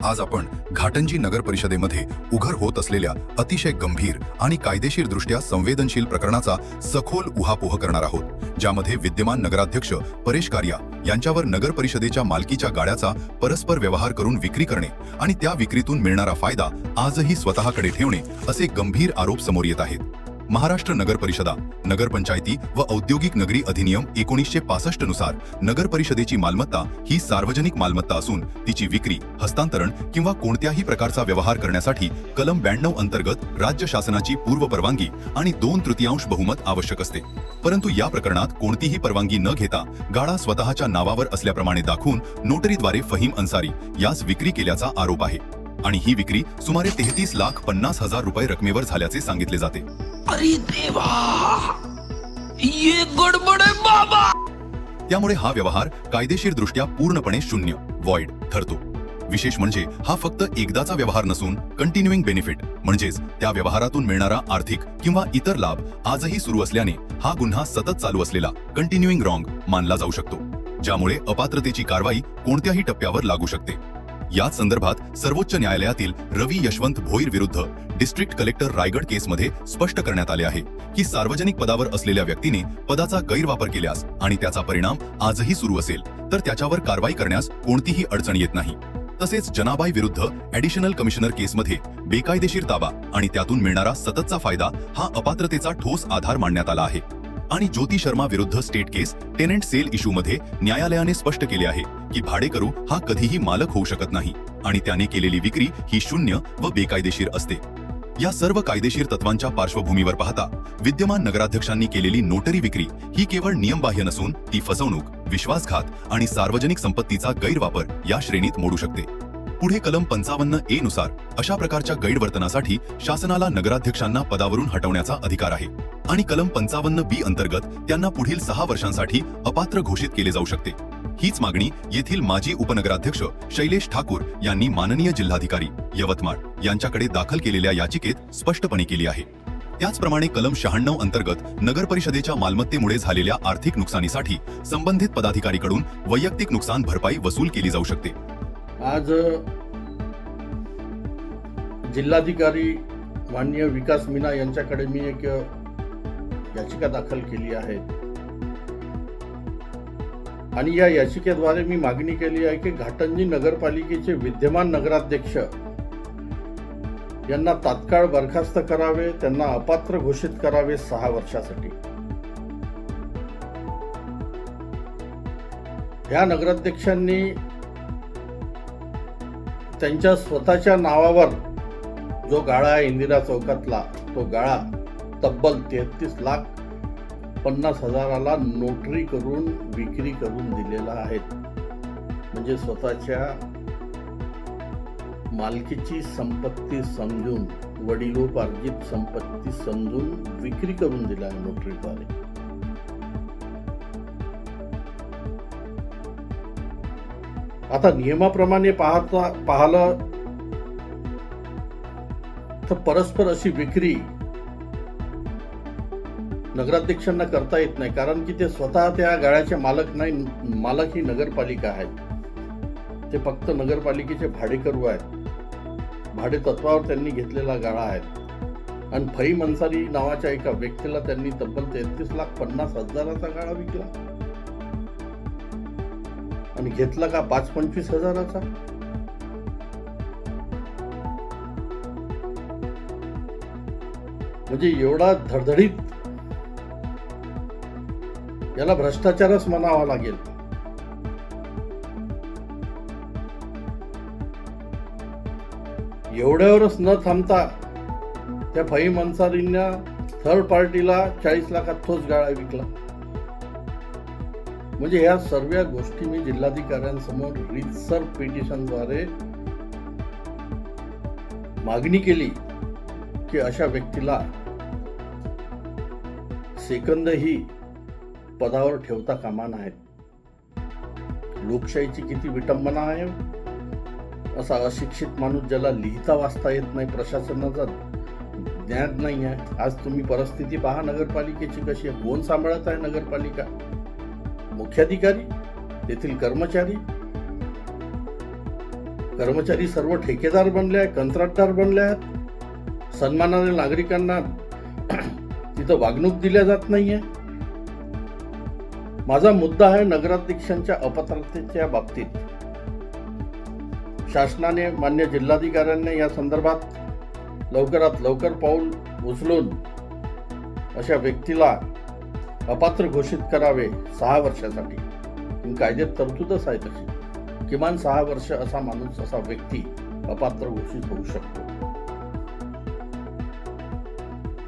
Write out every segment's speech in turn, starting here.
आज आपण घाटंजी नगर परिषदेमध्ये उघड होत असलेल्या अतिशय गंभीर आणि कायदेशीर दृष्ट्या संवेदनशील प्रकरणाचा सखोल उहापोह करणार आहोत, ज्यामध्ये विद्यमान नगराध्यक्ष परेश कारिया यांच्यावर नगर परिषदेच्या मालकीच्या गाड्याचा परस्पर व्यवहार करून विक्री करणे आणि त्या विक्रीतून मिळणारा फायदा आजही स्वतःकडे ठेवणे असे गंभीर आरोप समोर येत आहेत. महाराष्ट्र नगर परिषदा नगरपंचायती व औद्योगिक नगरी अधिनियम 1965 नुसार नगर परिषदेची मालमत्ता ही सार्वजनिक मालमत्ता असून तिची विक्री, हस्तांतरण किंवा कोणत्याही प्रकारचा व्यवहार करण्यासाठी कलम 92 अंतर्गत राज्य शासनाची पूर्व परवानगी आणि 2/3 बहुमत आवश्यक असते. परंतु या प्रकरणात कोणतीही परवानगी न घेता गाडा स्वतःच्या नावावर असल्याप्रमाणे दाखवून नोटरीद्वारे फहीम अन्सारी यास विक्री केल्याचा आरोप आहे आणि ही विक्री सुमारे 33,50,000 रुपये रकमेवर झाल्याचे सांगितले जाते. अरे देवा, ये गडबड आहे बाबा. त्यामुळे हा व्यवहार कायदेशीर दृष्ट्या पूर्णपणे शून्य वॉइड ठरतो. विशेष म्हणजे हा फक्त एकदाचा व्यवहार नसून कंटिन्युइंग बेनिफिट म्हणजेच त्या व्यवहारातून मिळणारा आर्थिक किंवा इतर लाभ आजही सुरू असल्याने हा गुन्हा सतत चालू असलेला कंटिन्युइंग रॉंग मानला जाऊ शकतो, ज्यामुळे अपात्रतेची कारवाई कोणत्याही टप्प्यावर लागू शकते. याच संदर्भात सर्वोच्च न्यायालयातील रवी यशवंत भोईर विरुद्ध डिस्ट्रिक्ट कलेक्टर रायगड केसमध्ये स्पष्ट करण्यात आले आहे की सार्वजनिक पदावर असलेल्या व्यक्तीने पदाचा गैरवापर केल्यास आणि त्याचा परिणाम आजही सुरू असेल तर त्याच्यावर कारवाई करण्यास कोणतीही अडचण येत नाही. तसेच जनाबाई विरुद्ध ॲडिशनल कमिशनर केसमध्ये बेकायदेशीर ताबा आणि त्यातून मिळणारा सततचा फायदा हा अपात्रतेचा ठोस आधार मानण्यात आला आहे. आणि ज्योती शर्मा विरुद्ध स्टेट केस टेनेंट सेल इश्यूमध्ये न्यायालयाने स्पष्ट केले आहे की भाडेकरू हा कधीही मालक होऊ शकत नाही आणि त्याने केलेली विक्री ही शून्य व बेकायदेशीर असते. या सर्व कायदेशीर तत्वांच्या पार्श्वभूमीवर पाहता विद्यमान नगराध्यक्षांनी केलेली नोटरी विक्री ही केवळ नियमबाह्य नसून ती फसवणूक, विश्वासघात आणि सार्वजनिक संपत्तीचा गैरवापर या श्रेणीत मोडू शकते. पुढे कलम 55A नुसार अशा प्रकारच्या गैरवर्तनासाठी शासनाला नगराध्यक्षांना पदावरून हटवण्याचा अधिकार आहे आणि कलम 55B अंतर्गत त्यांना पुढील 6 वर्षांसाठी अपात्र घोषित केले जाऊ शकते. हीच मागणी येथील माजी उपनगराध्यक्ष शैलेश ठाकूर यांनी माननीय जिल्हाधिकारी यवतमाळ यांच्याकडे दाखल केलेल्या याचिकेत स्पष्टपणे केली आहे. त्याचप्रमाणे कलम 96 अंतर्गत नगर परिषदेच्या मालमत्तेमुळे झालेल्या आर्थिक नुकसानीसाठी संबंधित पदाधिकारीकडून वैयक्तिक नुकसान भरपाई वसूल केली जाऊ शकते. आज जिल्हाधिकारी माननीय विकास मीना यांच्याकडे मी एक याचिका दाखल केली आहे आणि या याचिकेद्वारे मी मागणी केली आहे की घाटंजी नगरपालिकेचे विद्यमान नगराध्यक्ष यांना तात्काळ बरखास्त करावे, त्यांना अपात्र घोषित करावे 6 वर्षासाठी. या नगराध्यक्षांनी त्यांच्या स्वतःच्या नावावर जो गाळा आहे इंदिरा चौकातला, तो गाळा तब्बल 33,50,000ला नोटरी करून विक्री करून दिलेला आहे. म्हणजे स्वतःच्या मालकीची संपत्ती समजून, वडिलोपार्जित संपत्ती समजून विक्री करून दिला आहे नोटरीद्वारे. आता नियमाप्रमाणे पाहिलं तर परस्पर अशी विक्री नगराध्यक्षांना करता येत नाही, कारण की ते स्वतः त्या गाळ्याचे मालक नाही. मालक ही नगरपालिका आहे. ते फक्त नगरपालिकेचे भाडेकरू आहेत. भाडे तत्वावर त्यांनी घेतलेला गाळा आहे आणि फहीम अन्सारी नावाच्या एका व्यक्तीला त्यांनी तब्बल 33,50,000चा गाळा विकला आणि घेतला का 5-25,000चा. म्हणजे एवढा धडधडीत, याला भ्रष्टाचारच म्हणावा लागेल. एवढ्यावरच न थांबता त्या फहीम अन्सारींना थर्ड पार्टीला 40 लाखात तोच गाळा विकला. म्हणजे ह्या सर्व गोष्टी मी जिल्हाधिकाऱ्यांसमोर रीतसर पिटिशनद्वारे मागणी केली की अशा व्यक्तीला सेकंदही पदावर ठेवता कामा नयेत. लोकशाहीची किती विटंबना आहे. असा अशिक्षित माणूस ज्याला लिहिता वाचता येत नाही, प्रशासनाचा ज्ञान नाही आहे. आज तुम्ही परिस्थिती पहा नगरपालिकेची कशी आहे. कोण सांभाळत आहे नगरपालिका? मुख्याधिकारी, तेथील कर्मचारी. कर्मचारी सर्व ठेकेदार बनले आहेत, कंत्राटदार बनले आहेत. सन्मानाने नागरिकांना तिथं वागणूक दिल्या जात नाहीये. माझा मुद्दा आहे नगराध्यक्षांच्या अपात्रतेच्या बाबतीत. शासनाने, मान्य जिल्हाधिकाऱ्यांनी या संदर्भात लवकरात लवकर पाऊल उचलून अशा व्यक्तीला अपात्र घोषित करावे 6 वर्षासाठी. कायद्यात तरतूदच आहे तशी. किमान 6 वर्ष असा माणूस, असा व्यक्ती अपात्र घोषित होऊ शकतो.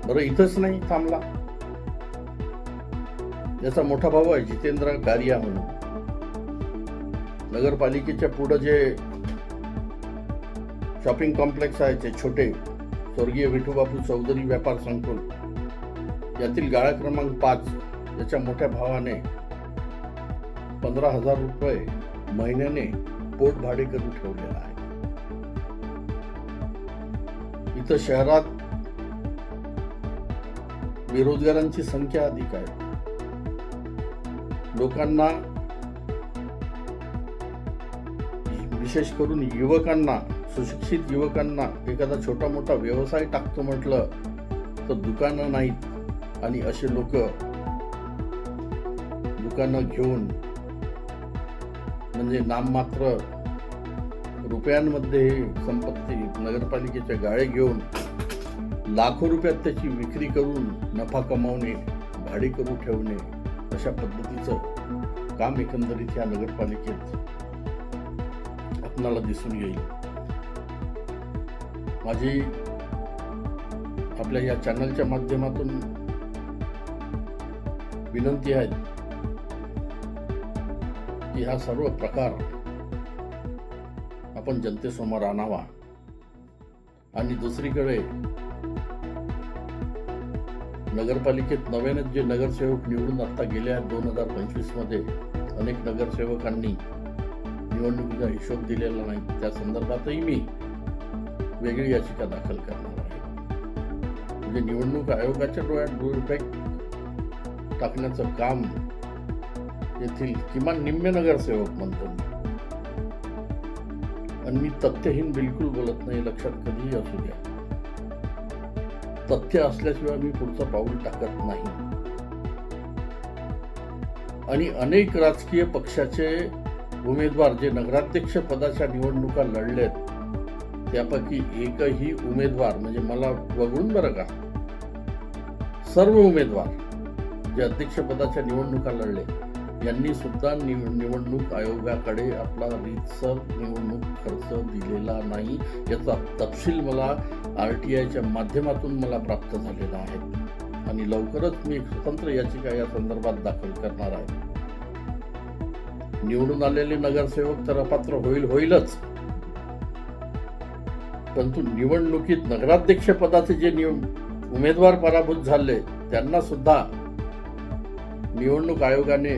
बरं, इथंच नाही थांबला. याचा मोठा भाऊ आहे जितेंद्र गारिया म्हणून. नगरपालिकेच्या पुढे जे शॉपिंग कॉम्प्लेक्स आहे ते छोटे, स्वर्गीय विठूबापू चौधरी व्यापार संकुल, यातील गाळा क्रमांक 5 याच्या मोठ्या भावाने 15,000 रुपये महिन्याने पोट भाडे करून ठेवलेला आहे. इथं शहरात बेरोजगारांची संख्या अधिक आहे. लोकांना, विशेष करून युवकांना, सुशिक्षित युवकांना एखादा छोटा मोठा व्यवसाय टाकतो म्हटलं तर दुकानं नाहीत आणि असे लोक दुकानं घेऊन, म्हणजे नाममात्र रुपयांमध्ये संपत्ती, नगरपालिकेच्या गाळे घेऊन लाखो रुपयात त्याची विक्री करून नफा कमावणे, भाडे करून ठेवणे, अशा पद्धतीचं काम एकंदरीत या नगरपालिकेत आपणाला दिसून येईल. माझी आपल्या या चॅनलच्या माध्यमातून विनंती आहे की हा सर्व प्रकार आपण जनतेसमोर आणावा. आणि दुसरीकडे नगरपालिकेत नव्यानेच जे नगरसेवक निवडून आता गेले आहेत 2025 मध्ये, अनेक नगरसेवकांनी निवडणुकीचा हिशोब दिलेला नाही. त्या संदर्भातही मी वेगळी याचिका दाखल करणार आहे. म्हणजे निवडणूक आयोगाच्या डोळ्यात धूळ टाकण्याचं काम येथील किमान निम्मे नगरसेवक म्हणतो. आणि मी तथ्यहीन बिलकुल बोलत नाही, लक्षात कधीही असू द्या. तथ्य असल्याशिवाय मी पुढचं पाऊल टाकत नाही. आणि अनेक राजकीय पक्षाचे उमेदवार जे नगराध्यक्ष पदाच्या निवडणुका लढलेत, त्यापैकी एकही उमेदवार, म्हणजे मला वगळून बरं का, सर्व उमेदवार जे अध्यक्ष पदाच्या निवडणुका लढले यांनी सुद्धा निवडणूक आयोगाकडे आपला रीतसर निवडणूक खर्च दिलेला नाही. याचा तपशील मला RTIच्या माध्यमातून मला प्राप्त झालेला आहे. आणि लवकरच मी एक स्वतंत्र याचिका या संदर्भात दाखल करणार आहे. निवडून आलेले नगरसेवक तर अपात्र होईलच, परंतु निवडणुकीत नगराध्यक्ष पदाचे जे उमेदवार पराभूत झाले त्यांना सुद्धा निवडणूक आयोगाने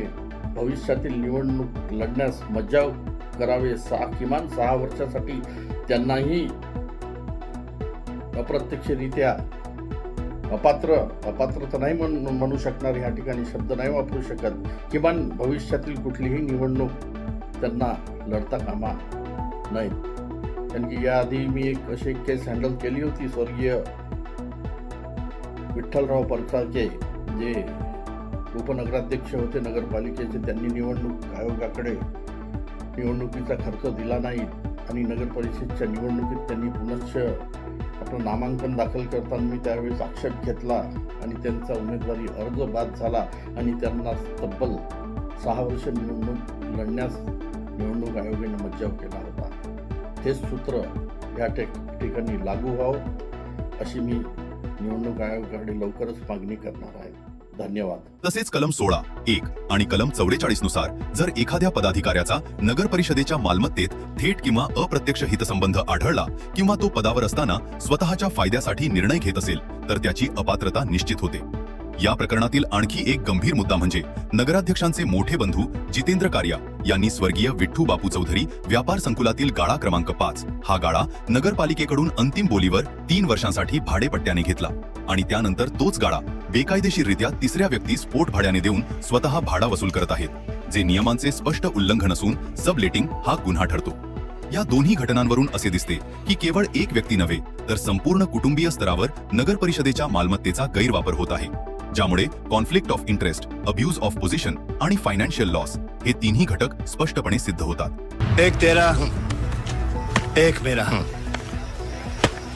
भविष्यातील निवडणूक लढण्यास मज्जाव करावे. किमान 6 वर्षासाठी त्यांनाही अप्रत्यक्षरित्या अपात्र तर नाही म्हणू शकणार, या ठिकाणी शब्द नाही वापरू शकत, किमान भविष्यातील कुठलीही निवडणूक त्यांना लढता कामा नाही. कारण की याआधी मी एक अशी केस हँडल केली होती. स्वर्गीय विठ्ठलराव परचाळके जे उपनगराध्यक्ष होते नगरपालिकेचे, त्यांनी निवडणूक आयोगाकडे निवडणुकीचा खर्च दिला नाही आणि नगर परिषदेच्या निवडणुकीत त्यांनी पुनश्च आपलं नामांकन दाखल करताना मी त्यावेळेस आक्षेप घेतला आणि त्यांचा उमेदवारी अर्ज बाद झाला आणि त्यांना तब्बल 6 वर्ष निवडणूक लढण्यास निवडणूक आयोगाने मज्जाव केला होता. हेच सूत्र या ठिकाणी लागू व्हावं अशी मी निवडणूक आयोगाकडे लवकरच मागणी करणार आहे. धन्यवाद. तसेच कलम 16(1) आणि कलम 44 नुसार जर एखाद्या पदाधिकाऱ्याचा नगर परिषदेच्या मालमत्तेत थेट किंवा अप्रत्यक्ष हितसंबंध आढळला किंवा तो पदावर असताना स्वतःच्या फायद्यासाठी निर्णय घेत असेल तर त्याची अपात्रता निश्चित होते. या प्रकरणातील आणखी एक गंभीर मुद्दा म्हणजे नगराध्यक्षांचे मोठे बंधू जितेंद्र गारिया यांनी स्वर्गीय विठ्ठू बापू चौधरी व्यापार संकुलातील गाळा क्रमांक 5 हा गाळा नगरपालिकेकडून अंतिम बोलीवर 3 वर्षांसाठी भाडेपट्ट्याने घेतला आणि त्यानंतर तोच गाळा बेकायदेशीररित्या तिसऱ्या व्यक्तीस पोट भाड्याने देऊन स्वतः भाडा वसूल करत आहेत, जे नियमांचे स्पष्ट उल्लंघन असून सबलेटिंग हा गुन्हा ठरतो. या दोन्ही घटनांवरून असे दिसते की केवळ एक व्यक्ती नव्हे तर संपूर्ण कुटुंबीय स्तरावर नगर परिषदेच्या मालमत्तेचा गैरवापर होत आहे, ज्यामुळे conflict of interest, abuse of position आणि फायनान्शियल लॉस हे तिन्ही घटक स्पष्टपणे सिद्ध होतात. एक तेरा, एक मेरा,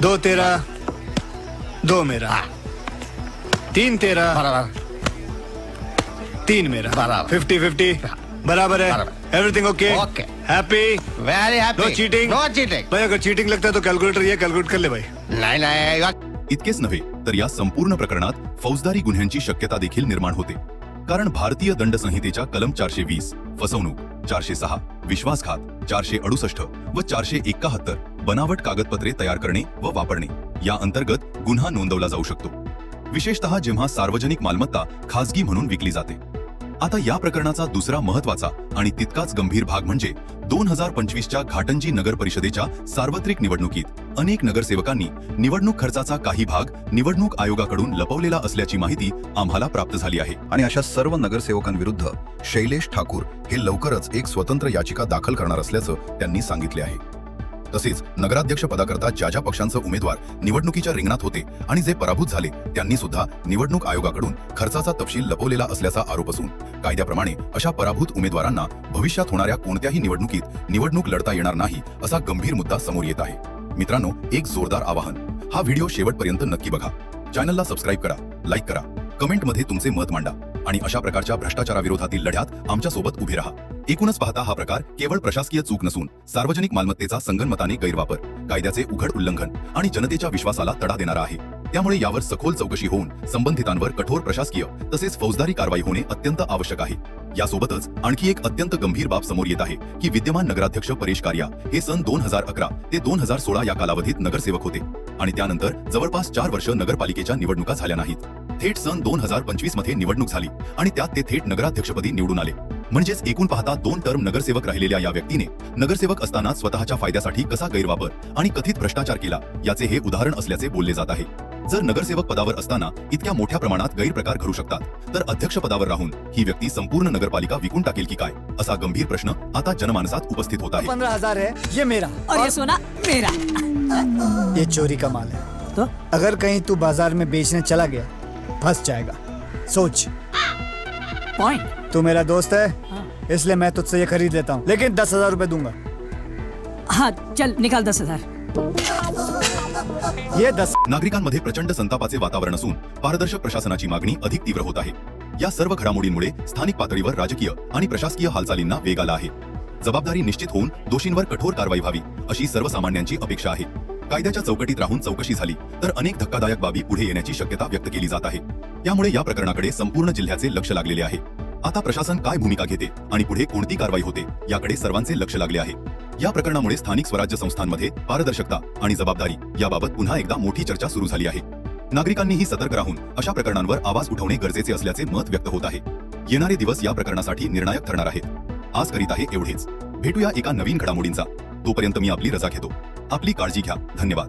दो तेरा, दो मेरा, तीन तेरा, बराबर. तीन मेरा, बराबर. 50-50 बराबर है. बराबर. Everything okay? Okay. Happy? Very happy. No cheating? No cheating. भाई अगर चीटिंग लगता है तो कैलकुलेटर ये कैलकुलेट कर ले भाई. नाही नाही. इतकेच नव्हे तर या संपूर्ण प्रकरणात फौजदारी गुन्ह्यांची शक्यता देखील निर्माण होते, कारण भारतीय दंड संहितेच्या कलम 420 फसवणूक, 406 विश्वासघात, 468 व 471 बनावट कागदपत्रे तयार करणे व वापरणे या अंतर्गत गुन्हा नोंदवला जाऊ शकतो, विशेषतः जेव्हा सार्वजनिक मालमत्ता खासगी म्हणून विकली जाते. आता या प्रकरणाचा दुसरा महत्वाचा आणि तितकाच गंभीर भाग म्हणजे 2025च्या घाटंजी नगर परिषदेच्या सार्वत्रिक निवडणुकीत अनेक नगरसेवकांनी निवडणूक खर्चाचा काही भाग निवडणूक आयोगाकडून लपवलेला असल्याची माहिती आम्हाला प्राप्त झाली आहे. आणि अशा सर्व नगरसेवकांविरुद्ध शैलेश ठाकूर हे लवकरच एक स्वतंत्र याचिका दाखल करणार असल्याचं त्यांनी सांगितले आहे. तसेच नगराध्यक्ष पदाकरता ज्या ज्या पक्षांचे उमेदवार निवडणुकीच्या रिंगणात होते आणि जे पराभूत झाले त्यांनी सुद्धा निवडणूक आयोगाकडून खर्चाचा तपशील लपवलेला असल्याचा आरोप असून कायद्याप्रमाणे अशा पराभूत उमेदवारांना भविष्यात होणाऱ्या कोणत्याही निवडणुकीत निवडणूक लढता येणार नाही असा गंभीर मुद्दा समोर येत आहे. मित्रांनो, एक जोरदार आवाहन, हा व्हिडिओ शेवटपर्यंत नक्की बघा, चॅनलला सबस्क्राईब करा, लाईक करा, कमेंटमध्ये तुमचे मत मांडा आणि अशा प्रकारच्या भ्रष्टाचाराविरोधातील लढ्यात आमच्या सोबत उभे राहा. एकूणच पाहता हा प्रकार केवळ प्रशासकीय चूक नसून सार्वजनिक मालमत्तेचा संगनमताने गैरवापर, कायद्याचे उघड उल्लंघन आणि जनतेच्या विश्वासाला तडा देणारा आहे. त्यामुळे यावर सखोल चौकशी होऊन संबंधितांवर कठोर प्रशासकीय तसेच फौजदारी कारवाई होणे अत्यंत आवश्यक आहे. यासोबतच आणखी एक अत्यंत गंभीर बाब समोर येत आहे की विद्यमान नगराध्यक्ष परेश कारिया हे सन 2011 ते 2016 या कालावधीत नगरसेवक होते आणि त्यानंतर जवळपास 4 वर्ष नगरपालिकेच्या निवडणुका झाल्या नाहीत. थेट सन 2025 मध्ये निवडणूक झाली आणि त्यात ते थेट नगराध्यक्षपदी निवडून आले. म्हणजेच एकूण पाहता 2 टर्म नगरसेवक राहिलेल्या या व्यक्तीने नगरसेवक असताना स्वतःच्या फायद्यासाठी कसा गैरवापर आणि कथित भ्रष्टाचार केला याचे हे उदाहरण असल्याचे बोलले जात आहे. जर नगरसेवक पदावर असताना इतक्या मोठ्या प्रमाणात गैरप्रकार घडू शकतात तर अध्यक्ष पदावर राहून ही व्यक्ती संपूर्ण नगरपालिका विकून टाकेल की काय, असा गंभीर प्रश्न आता जनमानसात उपस्थित होत आहे. 15,000 है ये मेरा और ये सोना मेरा. ये चोरी का माल है. तो अगर कहीं तू बाजार में बेचने चला गया फंस जाएगा. सोच, पॉइंट. तू मेरा दोस्त है इसलिए मैं तुझसे ये खरीद लेता हूँ, लेकिन 10,000 रुपए दूंगा. हाँ चल निकाल 10,000. ये 10. नागरिकांमध्ये प्रचंड संतापाचे वातावरण असून पारदर्शक प्रशासनाची मागणी अधिक तीव्र होत आहे. या सर्व घडामोडींमुळे स्थानिक पातळीवर राजकीय आणि प्रशासकीय हालचालींना वेग आला आहे. जबाबदारी निश्चित होऊन दोषींवर कठोर कारवाई व्हावी अशी सर्वसामान्यांची अपेक्षा आहे. कायद्याच्या चौकटीत राहून चौकशी झाली तर अनेक धक्कादायक बाबी पुढे येण्याची शक्यता व्यक्त केली जात आहे. त्यामुळे या प्रकरणाकडे संपूर्ण जिल्ह्याचे लक्ष लागलेले आहे. आता प्रशासन काय भूमिका घेते आणि पुढे कोणती कारवाई होते याकडे सर्वांचे लक्ष लागले आहे. या प्रकरणामुळे स्थानिक स्वराज्य संस्थांमध्ये पारदर्शकता आणि जबाबदारी याबाबत पुन्हा एकदा मोठी चर्चा सुरू झाली आहे. नागरिकांनीही सतर्क राहून अशा प्रकरणांवर आवाज उठवणे गरजेचे असल्याचे मत व्यक्त होत आहे. येणारे दिवस या प्रकरणासाठी निर्णायक ठरणार आहेत. आज करीत आहे एवढेच. भेटूया एका नवीन घडामोडींचा. तोपर्यंत मी आपली रजा घेतो. आपली काळजी घ्या. धन्यवाद.